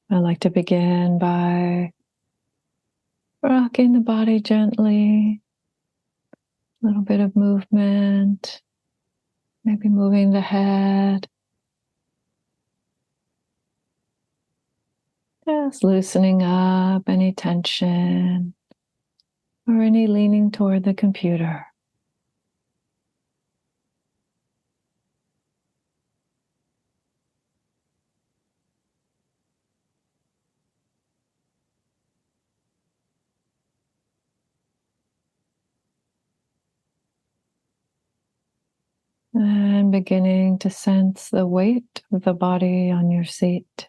I like to begin by rocking the body gently, a little bit of movement, maybe moving the head, just loosening up any tension or any leaning toward the computer. And beginning to sense the weight of the body on your seat.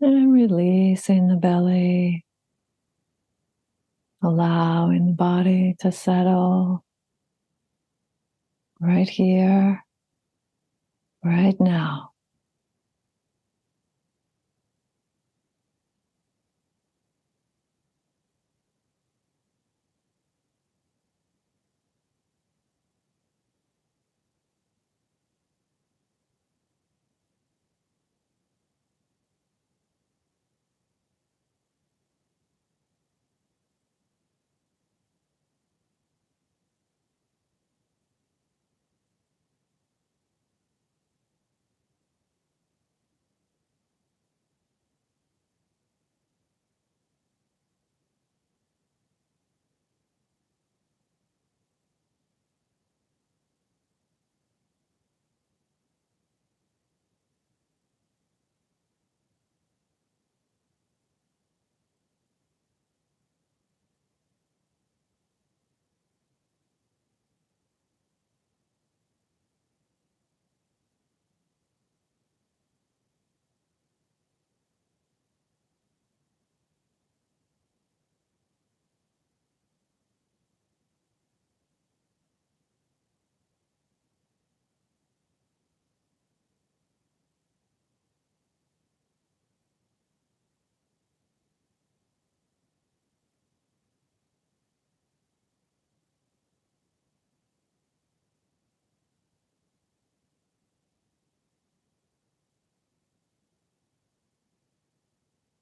And releasing the belly, allowing the body to settle right here, right now.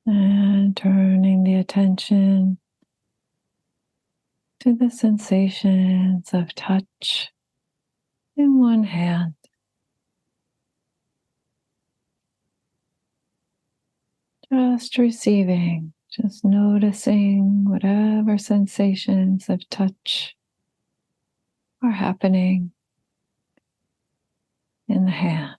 And turning the attention to the sensations of touch in one hand. Just receiving, just noticing whatever sensations of touch are happening in the hand.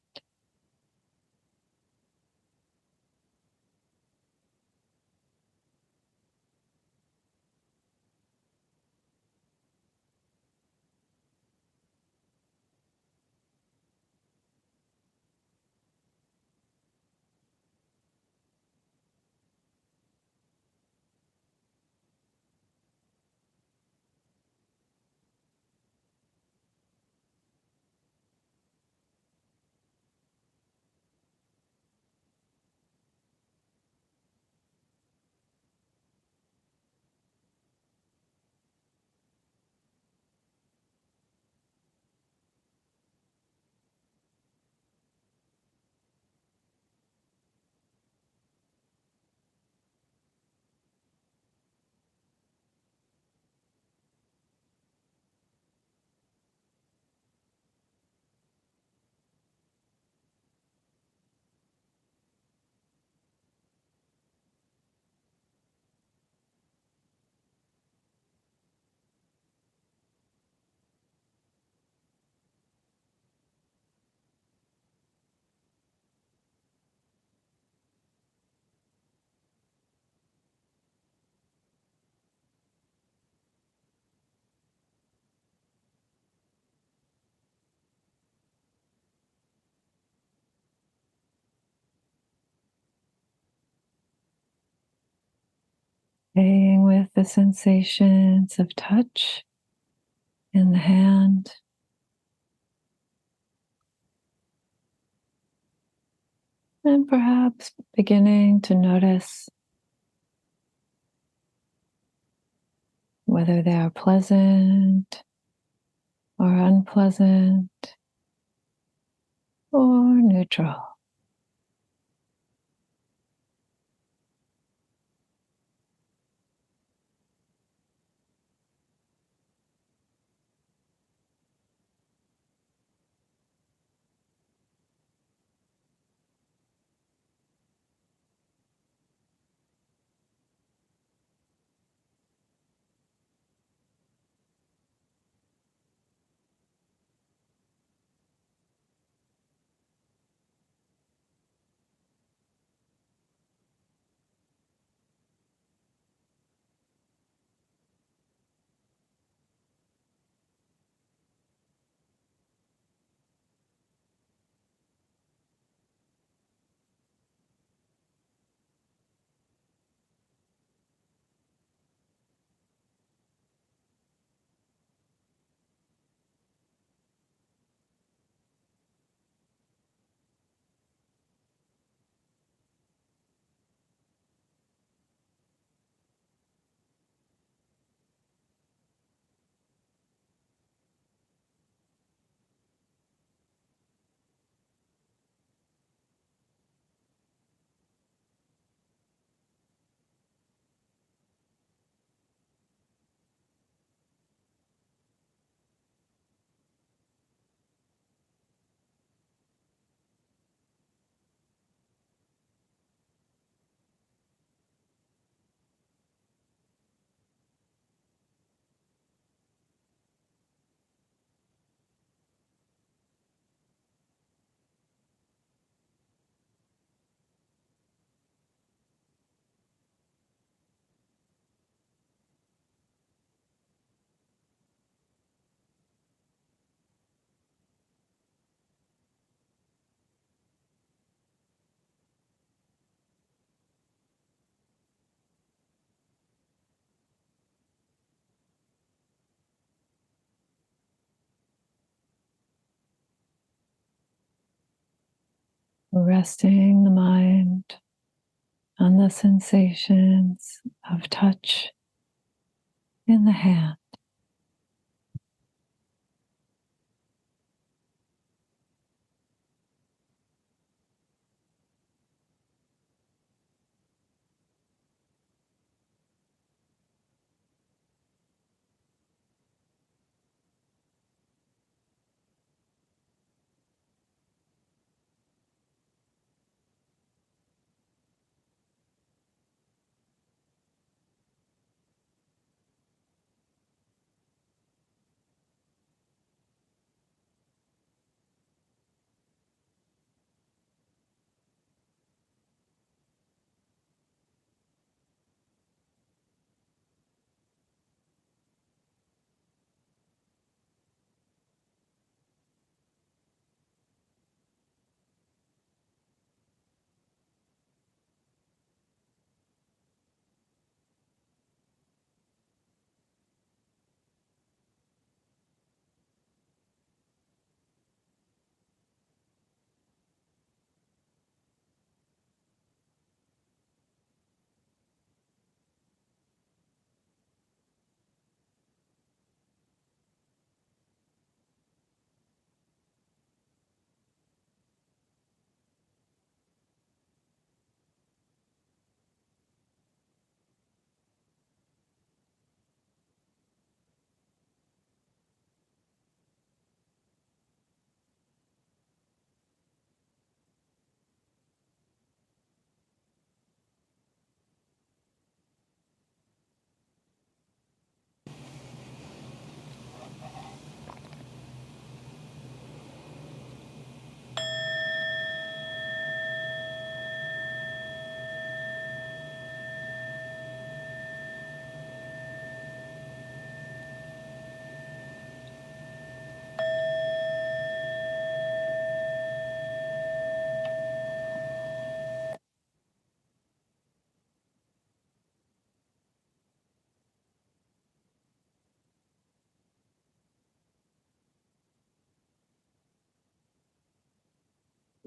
Staying with the sensations of touch in the hand. And perhaps beginning to notice whether they are pleasant or unpleasant or neutral. Resting the mind on the sensations of touch in the hand.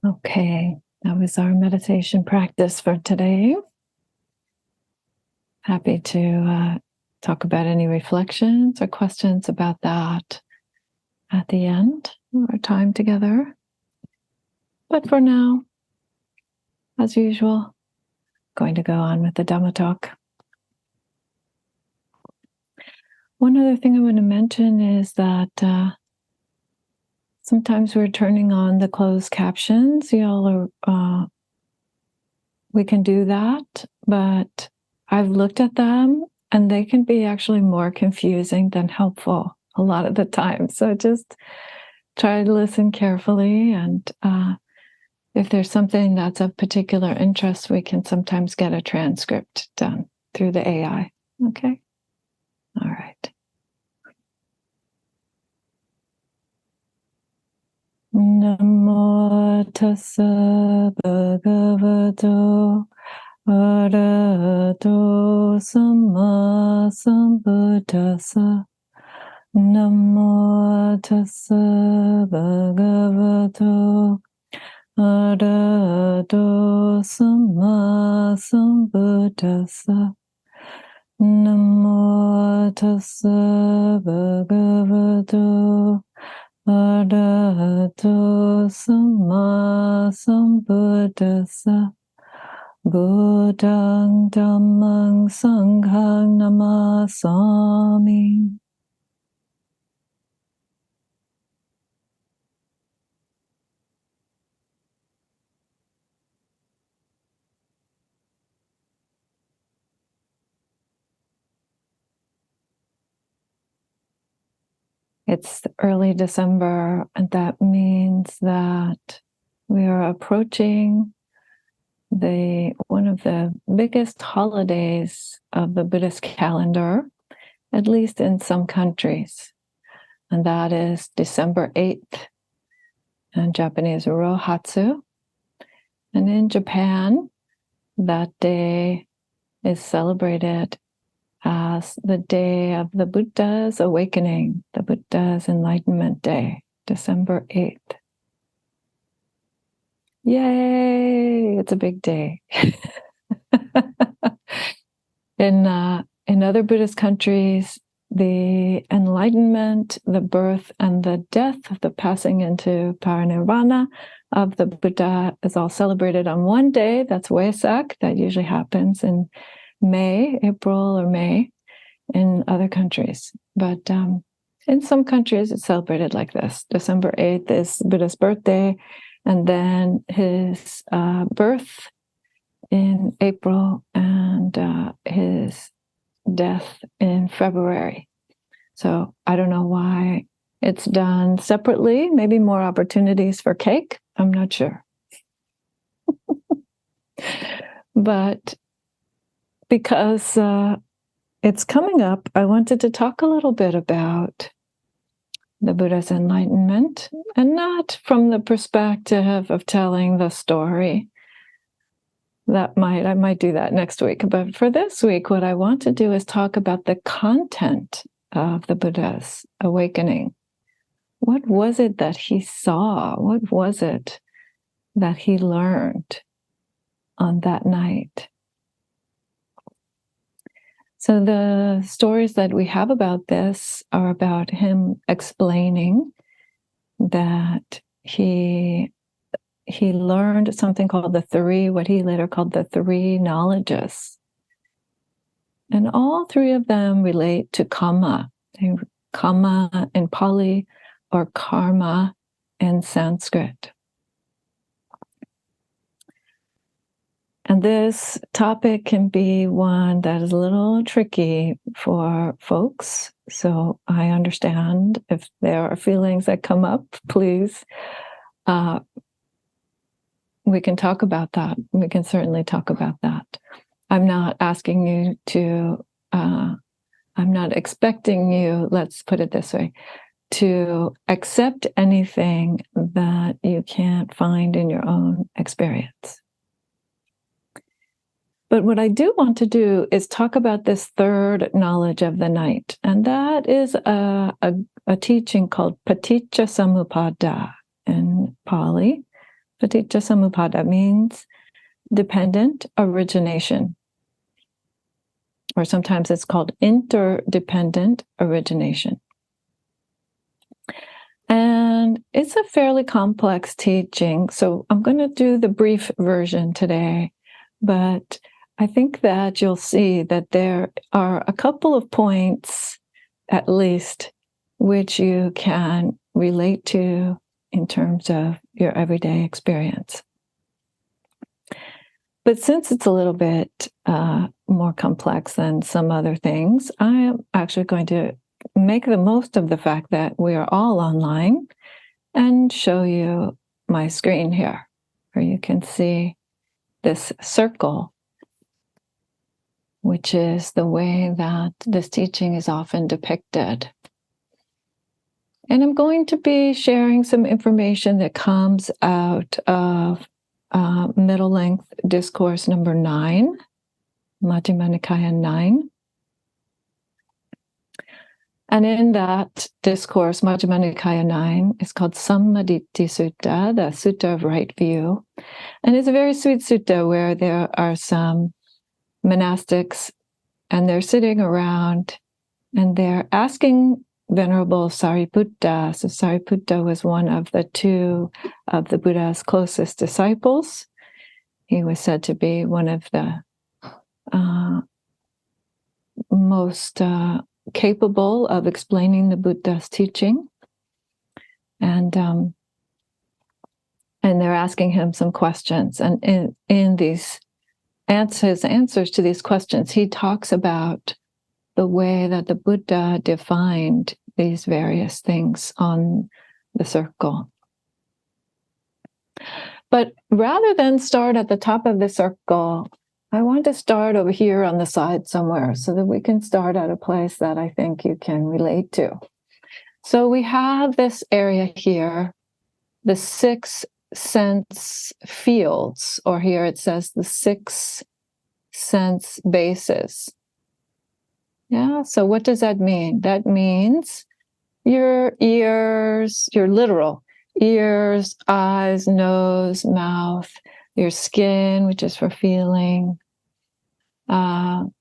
Okay, that was our meditation practice for today. Happy to talk about any reflections or questions about that at the end of our time together. But for now, as usual, going to go on with the Dhamma talk. One other thing I want to mention is that sometimes we're turning on the closed captions. Y'all are, we can do that, but I've looked at them and they can be actually more confusing than helpful a lot of the time. So just try to listen carefully. And if there's something that's of particular interest, we can sometimes get a transcript done through the AI. Okay? All right. Namo tassa bhagavato arahato samma sambuddhassa. Namo tassa bhagavato arahato samma sambuddhassa. Namo tassa bhagavato arahato samma sambuddhassa. Buddhang dhammang sanghang namasami. It's early December, and that means that we are approaching one of the biggest holidays of the Buddhist calendar, at least in some countries, and that is December 8th, in Japanese Rohatsu. And in Japan, that day is celebrated as the day of the Buddha's awakening, the Buddha's Enlightenment Day, December 8th. Yay! It's a big day. In other Buddhist countries, the enlightenment, the birth, and the death, the passing into parinirvana of the Buddha is all celebrated on one day. That's Wesak. That usually happens in April or May in other countries. But in some countries, it's celebrated like this. December 8th is Buddha's birthday, and then his birth in April and his death in February. So I don't know why it's done separately. Maybe more opportunities for cake. I'm not sure. But because it's coming up, I wanted to talk a little bit about the Buddha's enlightenment, and not from the perspective of telling the story. I might do that next week. But for this week, what I want to do is talk about the content of the Buddha's awakening. What was it that he saw? What was it that he learned on that night? So the stories that we have about this are about him explaining that he learned something called what he later called the three knowledges. And all three of them relate to kamma. Kamma in Pali or karma in Sanskrit. And this topic can be one that is a little tricky for folks. So I understand if there are feelings that come up, please, we can talk about that. We can certainly talk about that. I'm not asking you to, I'm not expecting you, let's put it this way, to accept anything that you can't find in your own experience. But what I do want to do is talk about this third knowledge of the night. And that is a teaching called Paticca Samuppada in Pali, Paticca means dependent origination, or sometimes it's called interdependent origination. And it's a fairly complex teaching, so I'm going to do the brief version today, but I think that you'll see that there are a couple of points, at least, which you can relate to in terms of your everyday experience. But since it's a little bit more complex than some other things, I am actually going to make the most of the fact that we are all online and show you my screen here, where you can see this circle, which is the way that this teaching is often depicted. And I'm going to be sharing some information that comes out of middle length discourse number 9, Majjhima Nikaya 9. And in that discourse, Majjhima Nikaya 9, is called Sammaditthi Sutta, the Sutta of Right View. And it's a very sweet sutta where there are some monastics and they're sitting around and they're asking Venerable Sariputta. So Sariputta was one of the 2 of the Buddha's closest disciples. He was said to be one of the most capable of explaining the Buddha's teaching. And they're asking him some questions. And in these his answers to these questions, he talks about the way that the Buddha defined these various things on the circle. But rather than start at the top of the circle, I want to start over here on the side somewhere so that we can start at a place that I think you can relate to. So we have this area here, the 6 sense fields, or here it says the 6 sense bases. Yeah, so what does that mean? That means your ears, your literal ears, eyes, nose, mouth, your skin, which is for feeling, and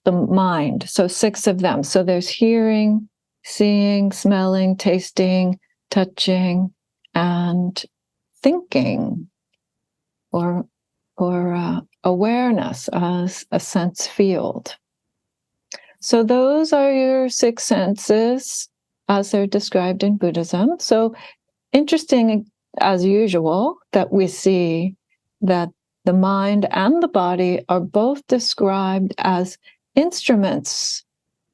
the mind. So 6 of them. So there's hearing, seeing, smelling, tasting, touching, and thinking, or awareness as a sense field. So those are your 6 senses as they're described in Buddhism. So interesting, as usual, that we see that the mind and the body are both described as instruments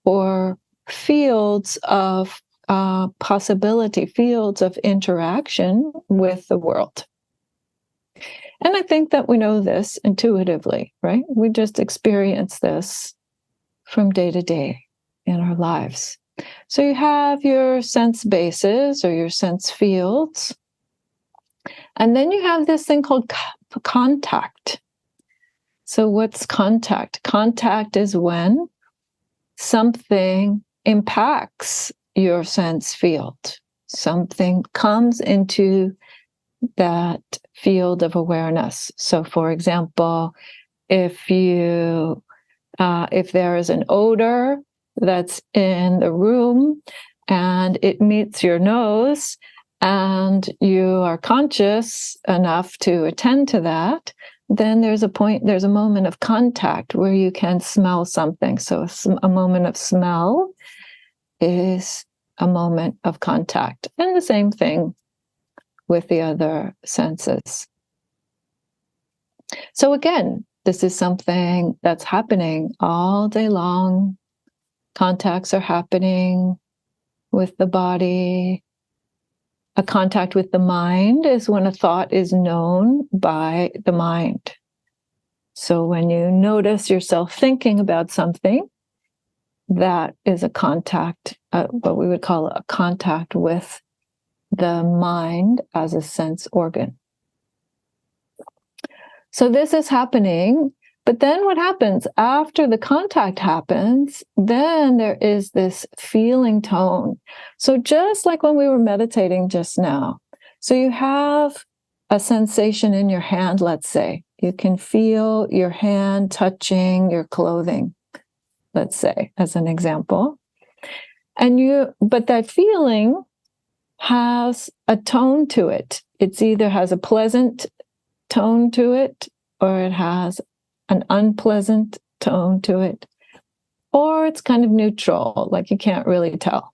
or fields of possibility, fields of interaction with the world. And I think that we know this intuitively, right? We just experience this from day to day in our lives. So you have your sense bases or your sense fields. And then you have this thing called contact. So what's contact? Contact is when something impacts your sense field. Something comes into that field of awareness. So, for example, if there is an odor that's in the room and it meets your nose and you are conscious enough to attend to that, then there's a moment of contact where you can smell something. So a moment of smell is a moment of contact. And the same thing with the other senses. So again, this is something that's happening all day long. Contacts are happening with the body. A contact with the mind is when a thought is known by the mind. So when you notice yourself thinking about something, that is a contact, what we would call a contact with the mind as a sense organ. So this is happening, but then what happens after the contact happens, then there is this feeling tone. So just like when we were meditating just now, So you have a sensation in your hand, let's say. You can feel your hand touching your clothing, let's say, as an example. But that feeling has a tone to it. It either has a pleasant tone to it, or it has an unpleasant tone to it, or it's kind of neutral, like you can't really tell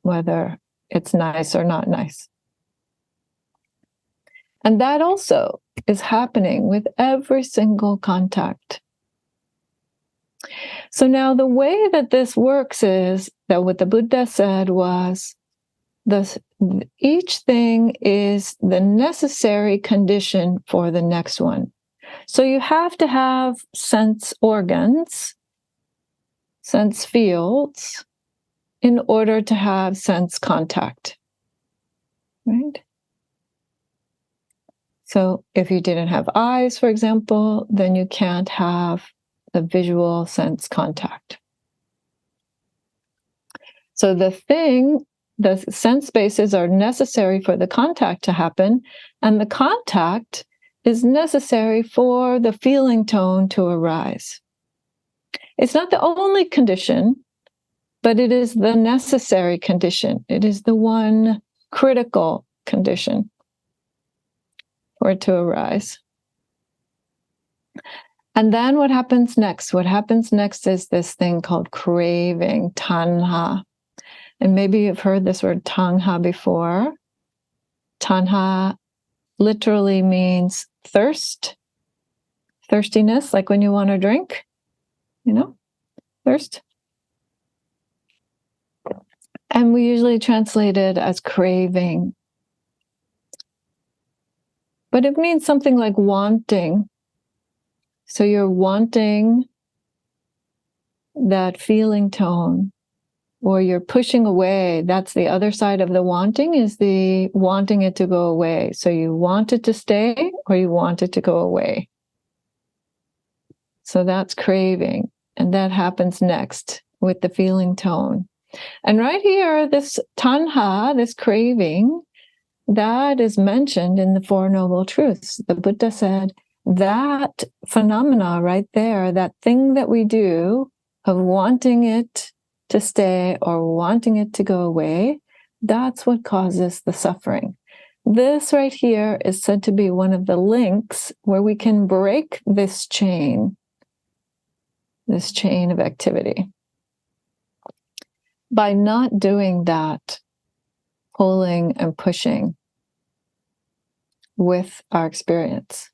whether it's nice or not nice. And that also is happening with every single contact. So now the way that this works is that what the Buddha said was, each thing is the necessary condition for the next one. So you have to have sense organs, sense fields, in order to have sense contact, right? So if you didn't have eyes, for example, then you can't have the visual sense contact. So the sense spaces are necessary for the contact to happen, and the contact is necessary for the feeling tone to arise. It's not the only condition, but it is the necessary condition. It is the one critical condition for it to arise. And then what happens next? What happens next is this thing called craving, tanha. And maybe you've heard this word tanha before. Tanha literally means thirst, thirstiness, like when you want to drink, thirst. And we usually translate it as craving. But it means something like wanting. So you're wanting that feeling tone, or you're pushing away. That's the other side of the wanting, is the wanting it to go away. So you want it to stay, or you want it to go away. So that's craving. And that happens next with the feeling tone. And right here, this tanha, this craving, that is mentioned in the Four Noble Truths. The Buddha said that phenomena right there, that thing that we do of wanting it to stay or wanting it to go away, that's what causes the suffering. This right here is said to be one of the links where we can break this chain of activity. By not doing that, pulling and pushing with our experience.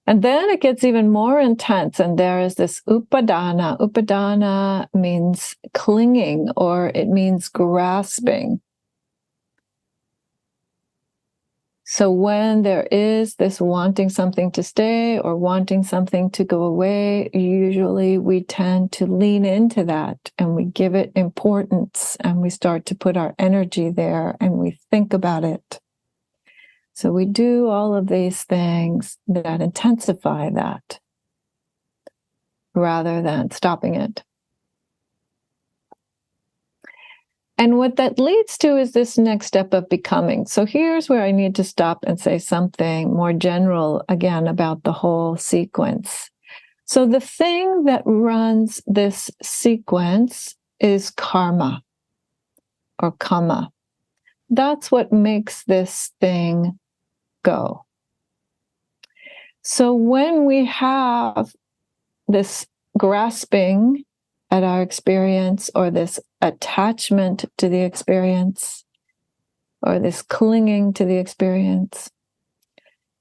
And then it gets even more intense, and there is this upadana. Upadana means clinging, or it means grasping. So when there is this wanting something to stay or wanting something to go away, usually we tend to lean into that and we give it importance and we start to put our energy there and we think about it. So we do all of these things that intensify that rather than stopping it. And what that leads to is this next step of becoming. So here's where I need to stop and say something more general again about the whole sequence. So the thing that runs this sequence is karma or kamma. That's what makes this thing go. So when we have this grasping at our experience, or this attachment to the experience, or this clinging to the experience,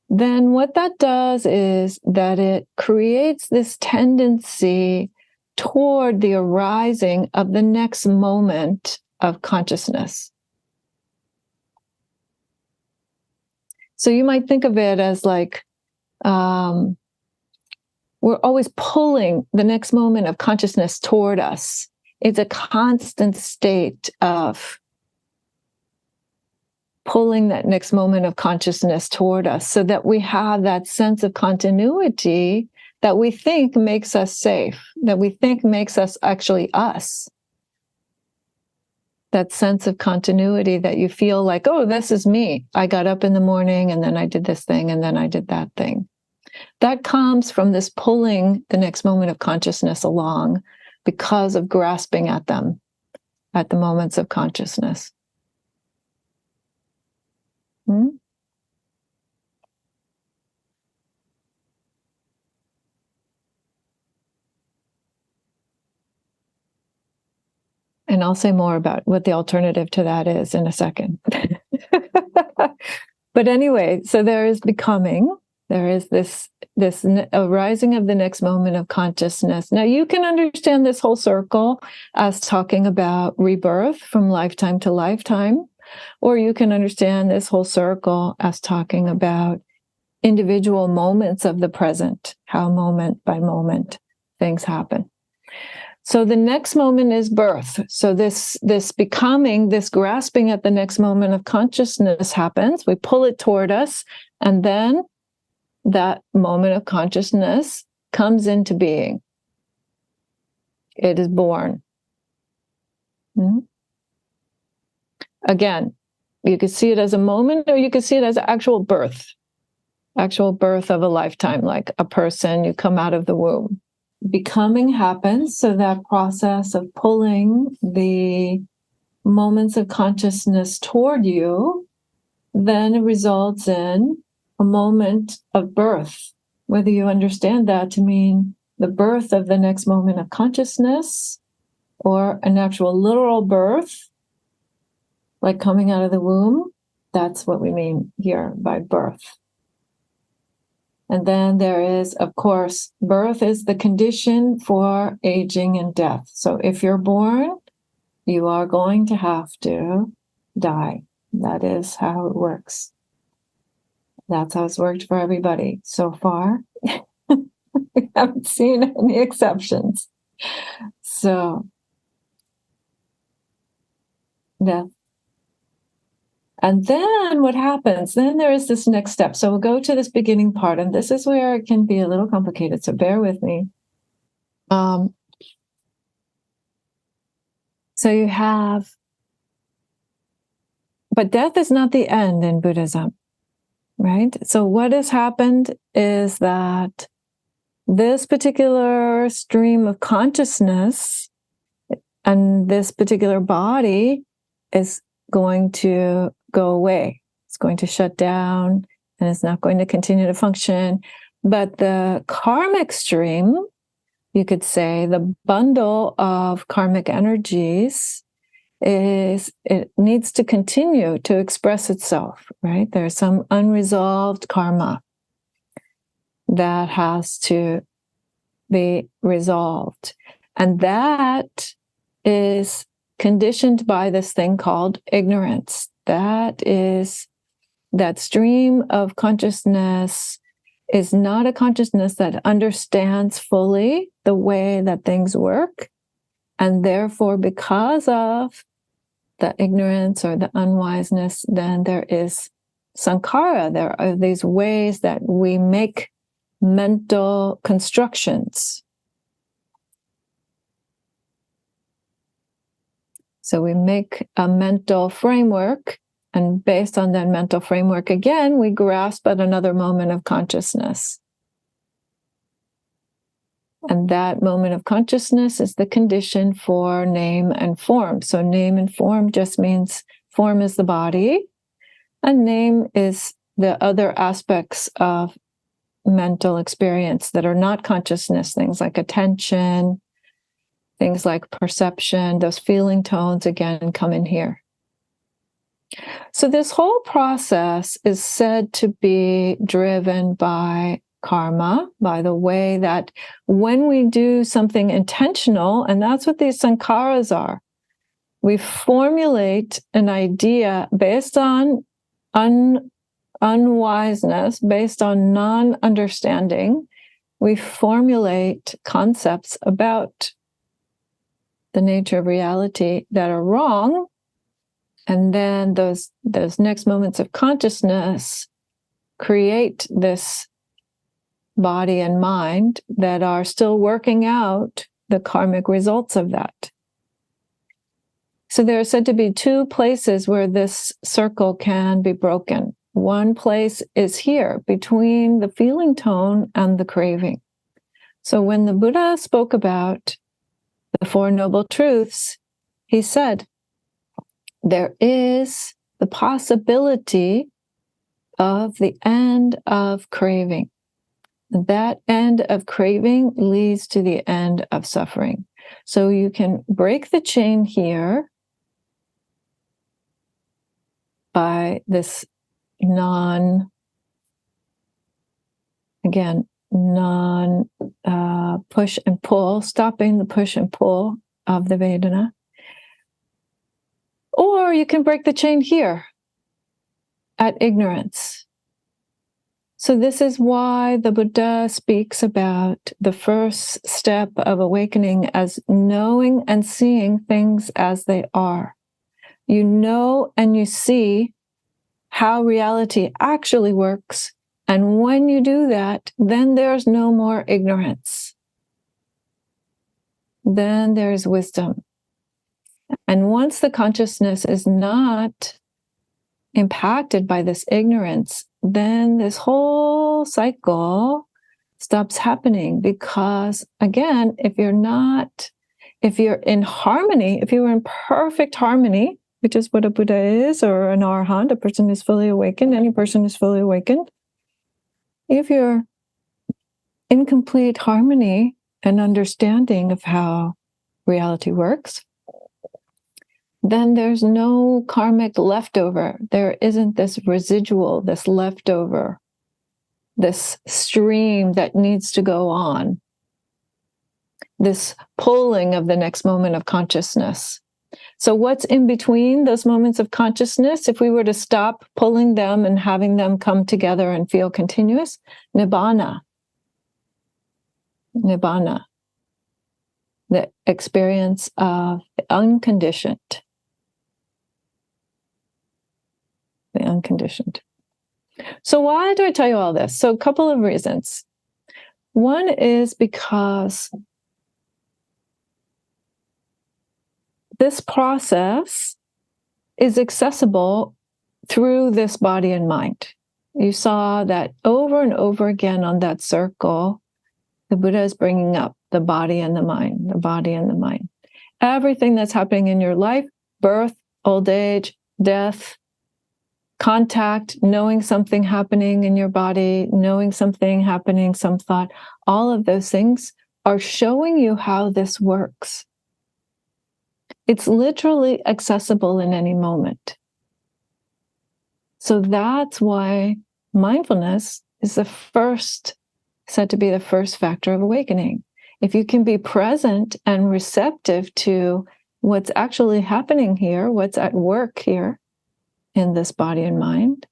then what that does is that it creates this tendency toward the arising of the next moment of consciousness. So you might think of it as like, we're always pulling the next moment of consciousness toward us. It's a constant state of pulling that next moment of consciousness toward us so that we have that sense of continuity that we think makes us safe, that we think makes us actually us. that sense of continuity that you feel like, oh, this is me. I got up in the morning and then I did this thing and then I did that thing. That comes from this pulling the next moment of consciousness along because of grasping at them at the moments of consciousness. Hmm? And I'll say more about what the alternative to that is in a second. But anyway, so there is becoming. There is this arising of the next moment of consciousness. Now, you can understand this whole circle as talking about rebirth from lifetime to lifetime, or you can understand this whole circle as talking about individual moments of the present, how moment by moment things happen. So the next moment is birth. So this becoming, this grasping at the next moment of consciousness happens. We pull it toward us, and then that moment of consciousness comes into being. It is born. Again, you could see it as a moment, or you could see it as actual birth of a lifetime, like a person, you come out of the womb. Becoming happens, so that process of pulling the moments of consciousness toward you then results in a moment of birth, whether you understand that to mean the birth of the next moment of consciousness or an actual literal birth, like coming out of the womb. That's what we mean here by birth. And then there is, of course, birth is the condition for aging and death. So if you're born, you are going to have to die. That is how it works. That's how it's worked for everybody so far. We haven't seen any exceptions. So, death. And then what happens? Then there is this next step. So we'll go to this beginning part, and this is where it can be a little complicated, so bear with me. So you have, but death is not the end in Buddhism, right? So what has happened is that this particular stream of consciousness and this particular body is going to go away. It's going to shut down and it's not going to continue to function. But the karmic stream, you could say, the bundle of karmic energies, it needs to continue to express itself, right? There's some unresolved karma that has to be resolved. And that is conditioned by this thing called ignorance. That stream of consciousness is not a consciousness that understands fully the way that things work. And therefore, because of the ignorance or the unwiseness, then there is sankhara. There are these ways that we make mental constructions. So we make a mental framework, and based on that mental framework, again, we grasp at another moment of consciousness. And that moment of consciousness is the condition for name and form. So name and form just means form is the body, and name is the other aspects of mental experience that are not consciousness, things like attention, things like perception, those feeling tones, again, come in here. So this whole process is said to be driven by karma, by the way that when we do something intentional, and that's what these sankharas are, we formulate an idea based on unwiseness, based on non-understanding. We formulate concepts about the nature of reality that are wrong, and then those next moments of consciousness create this body and mind that are still working out the karmic results of that. So there are said to be two places where this circle can be broken. One place is here, between the feeling tone and the craving. So when the Buddha spoke about the Four Noble Truths, he said, there is the possibility of the end of craving. That end of craving leads to the end of suffering. So you can break the chain here by this non push and pull, stopping the push and pull of the Vedana. Or you can break the chain here at ignorance. So this is why the Buddha speaks about the first step of awakening as knowing and seeing things as they are. You know and you see how reality actually works. And when you do that, then there's no more ignorance. Then there's wisdom. And once the consciousness is not impacted by this ignorance, then this whole cycle stops happening. Because again, if you're in harmony, if you're in perfect harmony, which is what a Buddha is, or an Arahant, a person who's fully awakened, any person who's fully awakened, if you're in complete harmony and understanding of how reality works, then there's no karmic leftover. There isn't this residual, this leftover, this stream that needs to go on, this pulling of the next moment of consciousness. So what's in between those moments of consciousness, if we were to stop pulling them and having them come together and feel continuous? Nibbana. Nibbana. The experience of the unconditioned. The unconditioned. So why do I tell you all this? So a couple of reasons. One is because this process is accessible through this body and mind. You saw that over and over again on that circle, the Buddha is bringing up the body and the mind, the body and the mind. Everything that's happening in your life, birth, old age, death, contact, knowing something happening in your body, knowing something happening, some thought, all of those things are showing you how this works. It's literally accessible in any moment. So that's why mindfulness is said to be the first factor of awakening. If you can be present and receptive to what's actually happening here, what's at work here in this body and mind,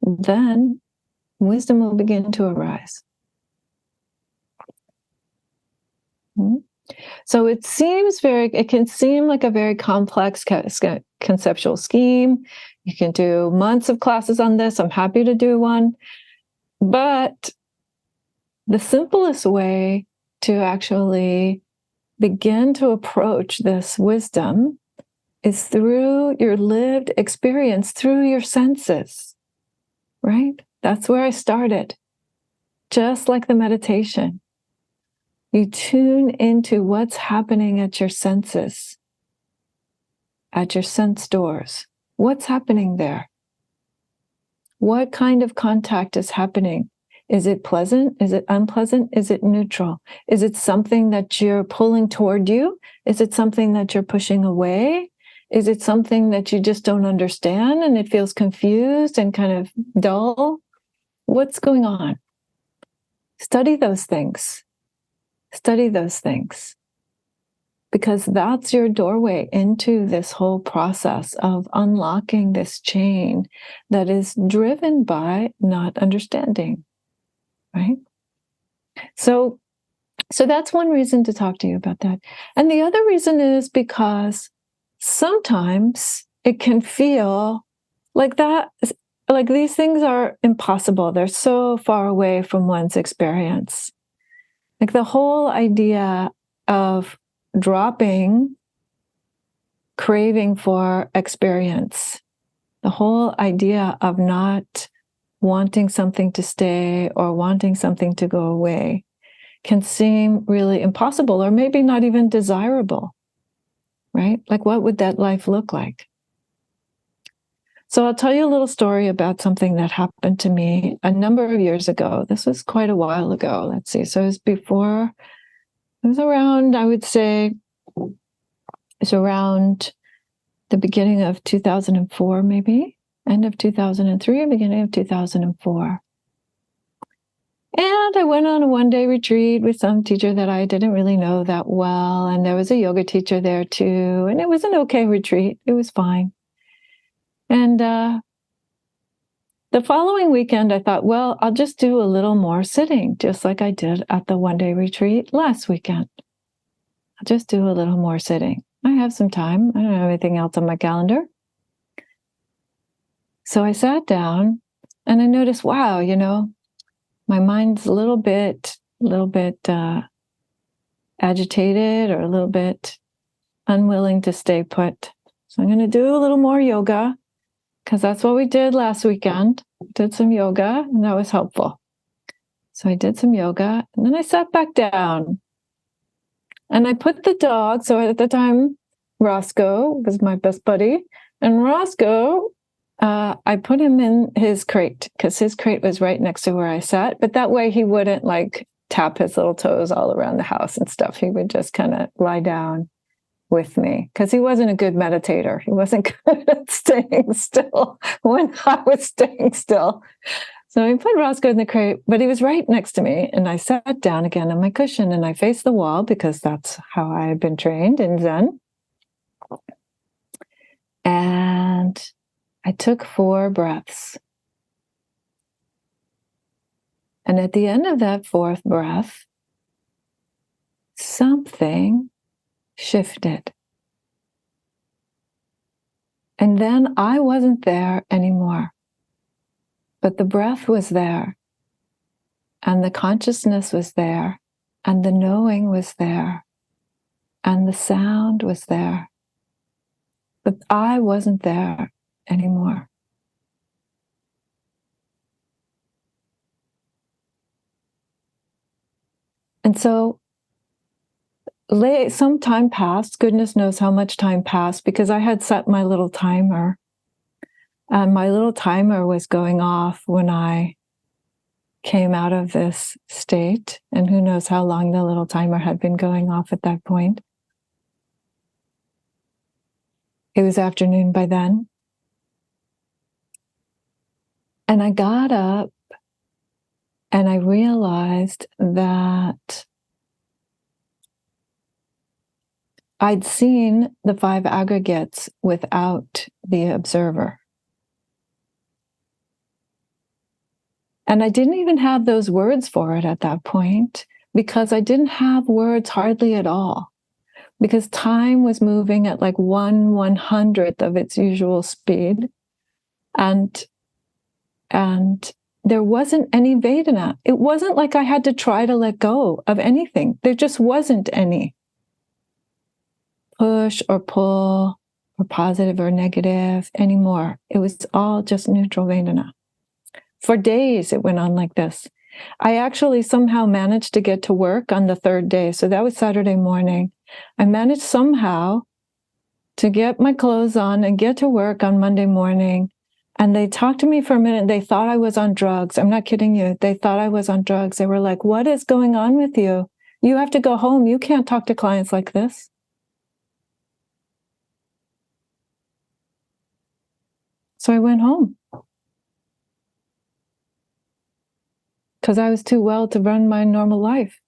then wisdom will begin to arise. So it can seem like a very complex conceptual scheme. You can do months of classes on this. I'm happy to do one. But the simplest way to actually begin to approach this wisdom is through your lived experience, through your senses, right? That's where I started. Just like the meditation. You tune into what's happening at your senses, at your sense doors. What's happening there? What kind of contact is happening? Is it pleasant? Is it unpleasant? Is it neutral? Is it something that you're pulling toward you? Is it something that you're pushing away? Is it something that you just don't understand and it feels confused and kind of dull? What's going on? Study those things. Study those things. Because that's your doorway into this whole process of unlocking this chain that is driven by not understanding, right? So that's one reason to talk to you about that. And the other reason is because sometimes it can feel like that, like these things are impossible. They're so far away from one's experience. Like the whole idea of dropping craving for experience. The whole idea of not wanting something to stay or wanting something to go away can seem really impossible or maybe not even desirable, right? Like, what would that life look like? So I'll tell you a little story about something that happened to me a number of years ago. This was quite a while ago. Let's see. So it was around, I would say, it's around the beginning of 2004, maybe, end of 2003, beginning of 2004. And I went on a one-day retreat with some teacher that I didn't really know that well. And there was a yoga teacher there too. And it was an okay retreat. It was fine. And the following weekend, I thought, well, I'll just do a little more sitting, just like I did at the one-day retreat last weekend. I'll just do a little more sitting. I have some time. I don't have anything else on my calendar. So I sat down and I noticed, wow, my mind's a little bit agitated or a little bit unwilling to stay put. So I'm going to do a little more yoga because that's what we did last weekend. Did some yoga and that was helpful. So I did some yoga and then I sat back down and I put the dog. So at the time, Roscoe was my best buddy, and Roscoe, I put him in his crate because his crate was right next to where I sat. But that way he wouldn't like tap his little toes all around the house and stuff. He would just kind of lie down with me because he wasn't a good meditator. He wasn't good at staying still when I was staying still. So I put Roscoe in the crate, but he was right next to me. And I sat down again on my cushion and I faced the wall because that's how I had been trained in Zen. And I took 4 breaths. And at the end of that 4th breath, something shifted. And then I wasn't there anymore. But the breath was there. And the consciousness was there. And the knowing was there. And the sound was there. But I wasn't there anymore. And so some time passed. Goodness knows how much time passed because I had set my little timer. And my little timer was going off when I came out of this state. And who knows how long the little timer had been going off at that point. It was afternoon by then. And I got up and I realized that I'd seen the 5 aggregates without the observer. And I didn't even have those words for it at that point because I didn't have words hardly at all. Because time was moving at like 1/100th of its usual speed. And there wasn't any Vedana. It wasn't like I had to try to let go of anything. There just wasn't any push or pull or positive or negative anymore. It was all just neutral Vedana. For days it went on like this. I actually somehow managed to get to work on the 3rd day. So that was Saturday morning. I managed somehow to get my clothes on and get to work on Monday morning. And they talked to me for a minute. They thought I was on drugs. I'm not kidding you. They thought I was on drugs. They were like, what is going on with you? You have to go home. You can't talk to clients like this. So I went home. Because I was too well to run my normal life.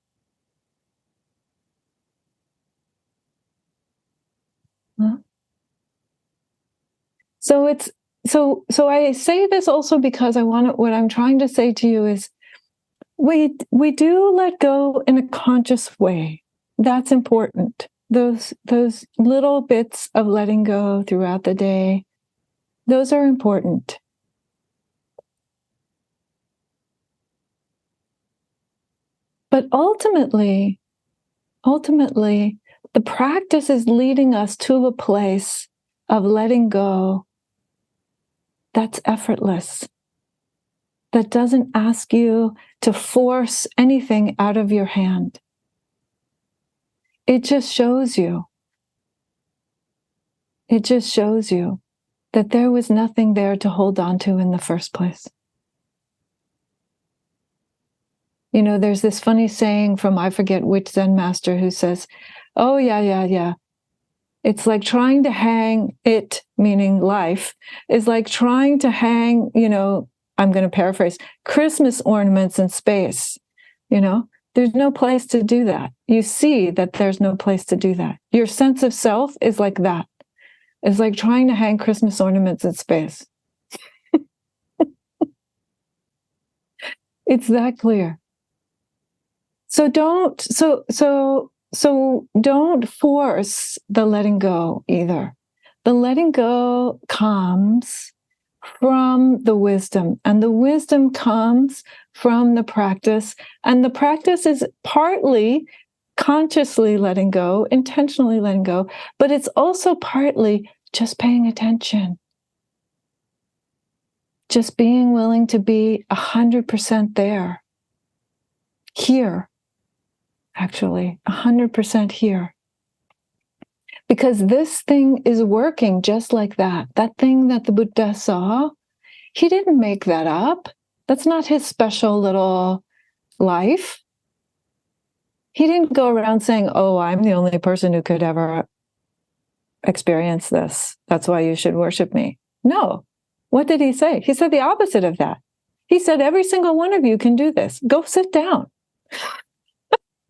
Huh? So I say this also because what I'm trying to say to you is we do let go in a conscious way. That's important. Those little bits of letting go throughout the day, those are important. But ultimately, The practice is leading us to a place of letting go that's effortless, that doesn't ask you to force anything out of your hand. It just shows you. It just shows you that there was nothing there to hold on to in the first place. You know, there's this funny saying from, I forget which Zen master, who says, oh, yeah. It's like trying to hang it, meaning life, is like trying to hang, you know, I'm going to paraphrase, Christmas ornaments in space. You know, there's no place to do that. You see that there's no place to do that. Your sense of self is like that. It's like trying to hang Christmas ornaments in space. It's that clear. So don't force the letting go either. The letting go comes from the wisdom, and the wisdom comes from the practice, and the practice is partly consciously letting go, intentionally letting go, but it's also partly just paying attention. Just being willing to be 100% there. Here. Actually, 100% here. Because this thing is working just like that. That thing that the Buddha saw, he didn't make that up. That's not his special little life. He didn't go around saying, oh, I'm the only person who could ever experience this. That's why you should worship me. No. What did he say? He said the opposite of that. He said, every single one of you can do this. Go sit down.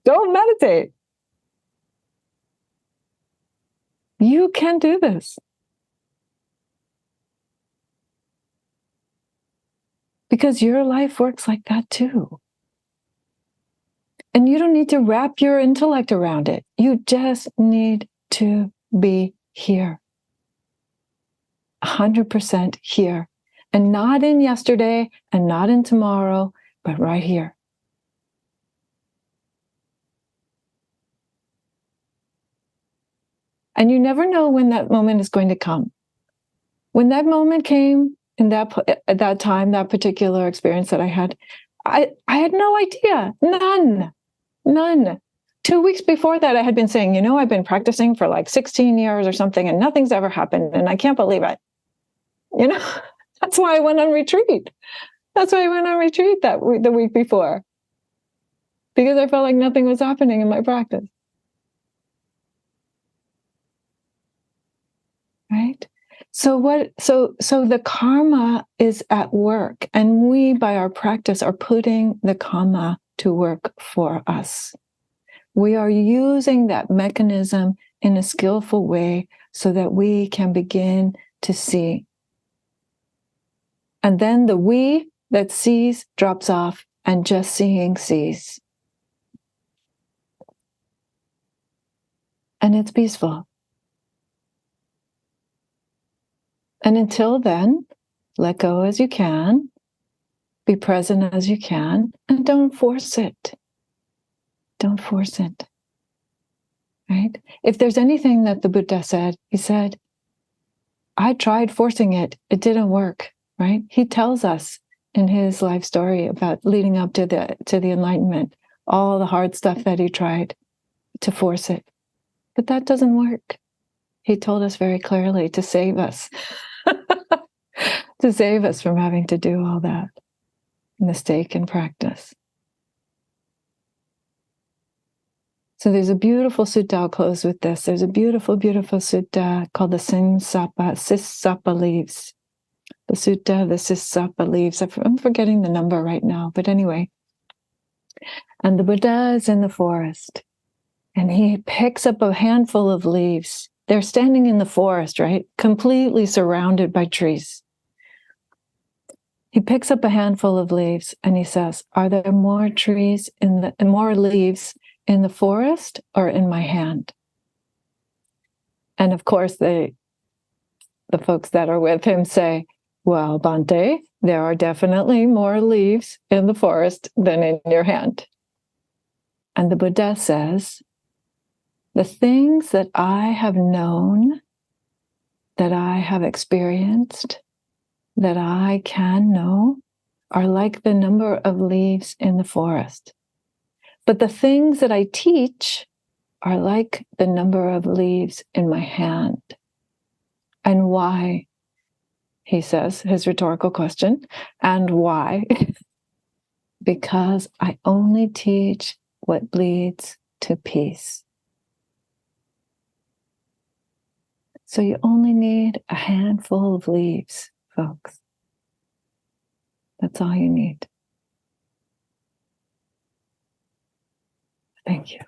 Don't meditate. You can do this. Because your life works like that too. And you don't need to wrap your intellect around it. You just need to be here. 100% here. And not in yesterday and not in tomorrow, but right here. And you never know when that moment is going to come. When that moment came in at that time, that particular experience that I had no idea. None. 2 weeks before that, I had been saying, you know, I've been practicing for like 16 years or something, and nothing's ever happened, and I can't believe it. You know, that's why I went on retreat. The week before. Because I felt like nothing was happening in my practice. Right? So the karma is at work, and we, by our practice, are putting the karma to work for us. We are using that mechanism in a skillful way so that we can begin to see. And then the we that sees drops off, and just seeing sees. And it's peaceful. And until then, let go as you can, be present as you can, and don't force it. Don't force it. Right? If there's anything that the Buddha said, he said, I tried forcing it. It didn't work. Right? He tells us in his life story about leading up to the enlightenment, all the hard stuff that he tried to force it. But that doesn't work. He told us very clearly to save us. To save us from having to do all that mistake in practice. So there's a beautiful sutta, I'll close with this. There's a beautiful, beautiful sutta called the Sissapa leaves. The sutta, the Sissapa leaves. I'm forgetting the number right now, but anyway. And the Buddha is in the forest, and he picks up a handful of leaves. They're standing in the forest, right? Completely surrounded by trees. He picks up a handful of leaves and he says, are there more leaves in the forest or in my hand? And of course, the folks that are with him say, well, Bhante, there are definitely more leaves in the forest than in your hand. And the Buddha says, The things that I have known, that I have experienced, that I can know, are like the number of leaves in the forest. But the things that I teach are like the number of leaves in my hand. And why? He says, his rhetorical question, and why? Because I only teach what leads to peace. So you only need a handful of leaves, folks. That's all you need. Thank you.